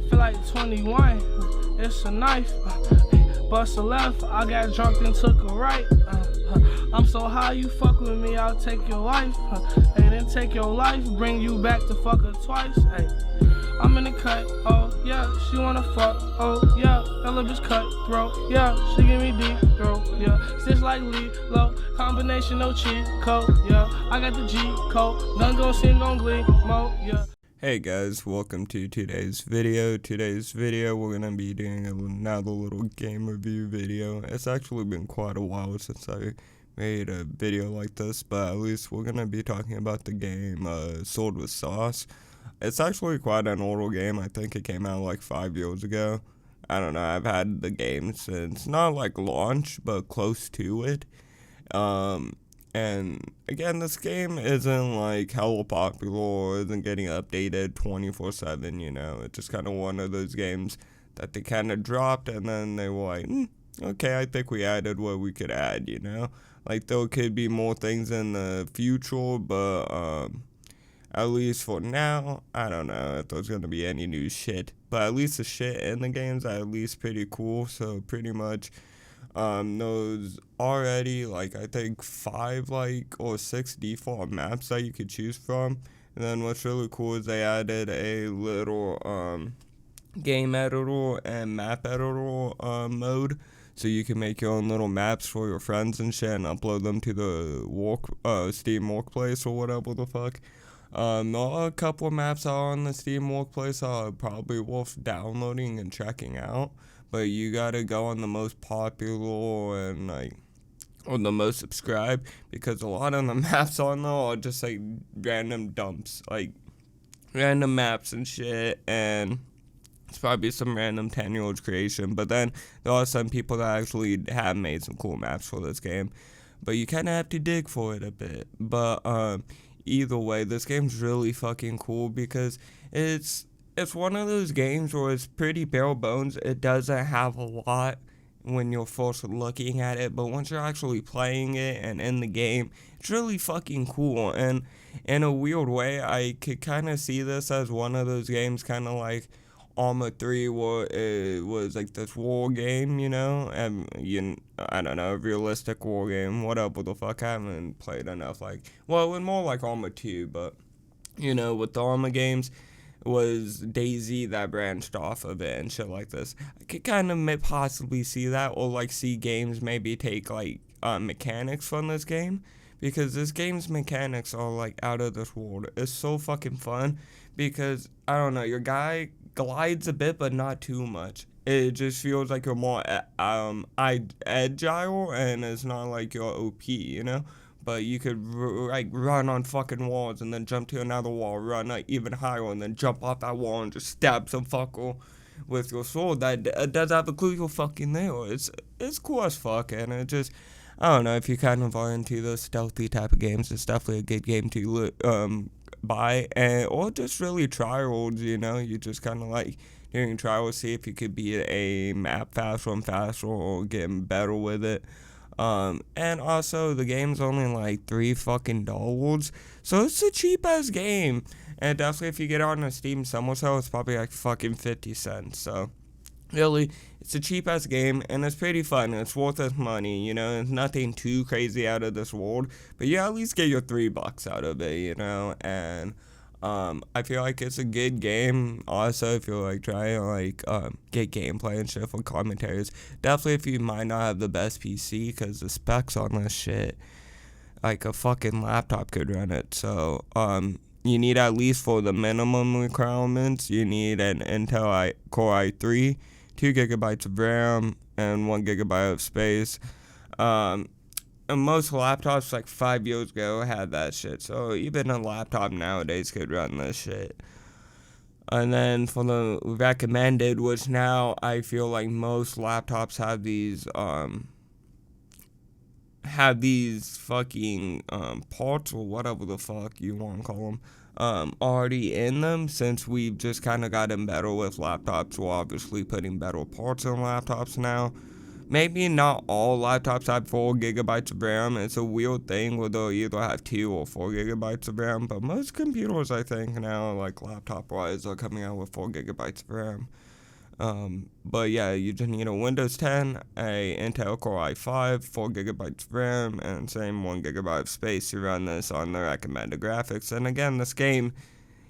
feel like 21. It's a knife. Bust a left. I got drunk and took a right. I'm so high, you fuck with me, I'll take your life. Hey, then take your life, bring you back to fuck her twice. Hey, I'm in the cut. Oh yeah, she wanna fuck. Oh yeah, that little bitch cutthroat. Yeah, she give me deep throat. Yeah, stitch like low, combination no cheat code. Yeah, I got the G code. None gon' sing on Glee mode. Yeah. Hey guys, welcome to today's video. We're gonna be doing another little game review video. It's actually been quite a while since I made a video like this, but at least we're gonna be talking about the game Sword with Sauce. It's actually quite an older game. I think it came out like 5 years ago. I don't know, I've had the game since not like launch, but close to it. And again, this game isn't like hella popular or isn't getting updated 24/7, you know. It's just kind of one of those games that they kind of dropped and then they were like, okay, I think we added what we could add, you know. Like there could be more things in the future, but at least for now, I don't know if there's gonna be any new shit. But at least the shit in the games are at least pretty cool, so pretty much those already like I think 5 or 6 default maps that you could choose from. And then what's really cool is they added a little game editor and map editor mode, so you can make your own little maps for your friends and shit and upload them to the Steam Workplace or whatever the fuck. There are a couple of maps that are on the Steam Workplace that are probably worth downloading and checking out. But you gotta go on the most popular and or the most subscribed, because a lot of the maps on there are just like random dumps, like random maps and shit, and it's probably some random 10-year-old creation. But then there are some people that actually have made some cool maps for this game, but you kind of have to dig for it a bit. But either way, this game's really fucking cool because it's one of those games where it's pretty bare bones. It doesn't have a lot when you're first looking at it, but once you're actually playing it and in the game, it's really fucking cool. And in a weird way, I could kind of see this as one of those games kind of like Arma 3, where it was like this war game, you know, and I don't know, realistic war game, whatever the fuck. I haven't played enough, it was more like Arma 2, but, you know, with the Arma games, was Daisy that branched off of it and shit like this. I could kind of possibly see that, or see games maybe take mechanics from this game, because this game's mechanics are out of this world. It's so fucking fun because I don't know, your guy glides a bit but not too much. It just feels like you're more agile, and it's not like you're OP, you know. But you could run on fucking walls and then jump to another wall, run even higher, and then jump off that wall and just stab some fucker with your sword that does have a clue you're fucking there. It's cool as fuck, and it just, I don't know, if you kind of are into those stealthy type of games, it's definitely a good game to buy, or just really trials, you know. You just kind of doing trials, see if you could beat a map faster and faster or getting better with it. And also the game's only $3 fucking, so it's a cheap ass game, and definitely if you get it on a Steam summer sale, it's probably fucking 50 cents, so really, it's a cheap ass game, and it's pretty fun, and it's worth its money, you know. It's nothing too crazy out of this world, but you at least get your $3 out of it, you know. And I feel like it's a good game. Also, if you're trying to get gameplay and shit for commentaries, definitely if you might not have the best PC, because the specs on this shit, a fucking laptop could run it. So you need, at least for the minimum requirements, you need an Intel Core i3, 2 gigabytes of RAM, and 1 gigabyte of space. And most laptops 5 years ago had that shit, so even a laptop nowadays could run this shit. And then for the recommended, which now I feel like most laptops have these fucking parts, or whatever the fuck you want to call them, already in them, since we've just kind of gotten better with laptops. We're obviously putting better parts in laptops now. maybe not all laptops have 4 gigabytes of RAM. It's a weird thing where they'll either have 2 or 4 gigabytes of RAM, but most computers, I think, now, like laptop-wise, are coming out with 4 gigabytes of RAM. But yeah, you just need a Windows 10, a Intel Core i5, 4 gigabytes of RAM, and same 1 gigabyte of space to run this on the recommended graphics. And again, this game,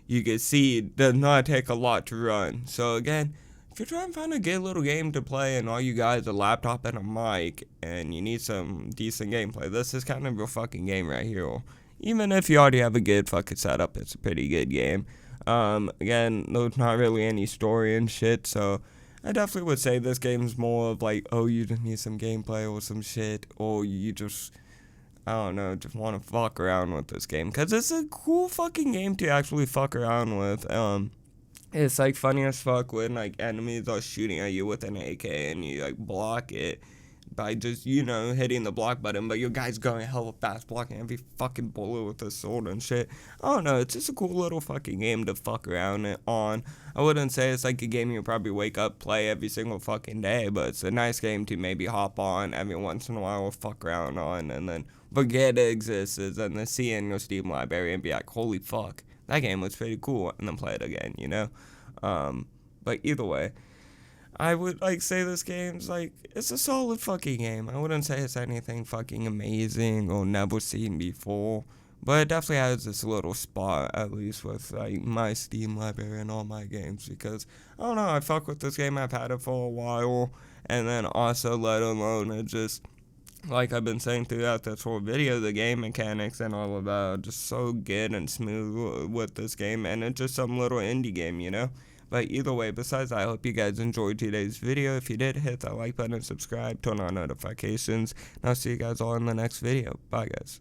you can see, does not take a lot to run. So again, if you're trying to find a good little game to play and all you guys a laptop and a mic and you need some decent gameplay, this is kind of your fucking game right here. Even if you already have a good fucking setup, it's a pretty good game. Again, there's not really any story and shit, so I definitely would say this game's more of like, oh, you just need some gameplay or some shit, or you just, I don't know, just want to fuck around with this game, because it's a cool fucking game to actually fuck around with. It's like funny as fuck when like enemies are shooting at you with an AK and you like block it by just, you know, hitting the block button, but your guy's going hella fast, blocking every fucking bullet with a sword and shit. I don't know, it's just a cool little fucking game to fuck around on. I wouldn't say it's like a game you probably wake up, play every single fucking day, but it's a nice game to maybe hop on every once in a while or fuck around on, and then forget it exists, and then see it in your Steam library and be like, holy fuck, that game was pretty cool, and then play it again, you know? But either way, I would like say this game's like, it's a solid fucking game. I wouldn't say it's anything fucking amazing or never seen before, but it definitely has this little spot, at least with like my Steam library and all my games, because I don't know, I fuck with this game, I've had it for a while, and then also let alone it just, like I've been saying throughout this whole video, the game mechanics and all of that are just so good and smooth with this game, and it's just some little indie game, you know? But either way, besides that, I hope you guys enjoyed today's video. If you did, hit that like button, subscribe, turn on notifications, and I'll see you guys all in the next video. Bye, guys.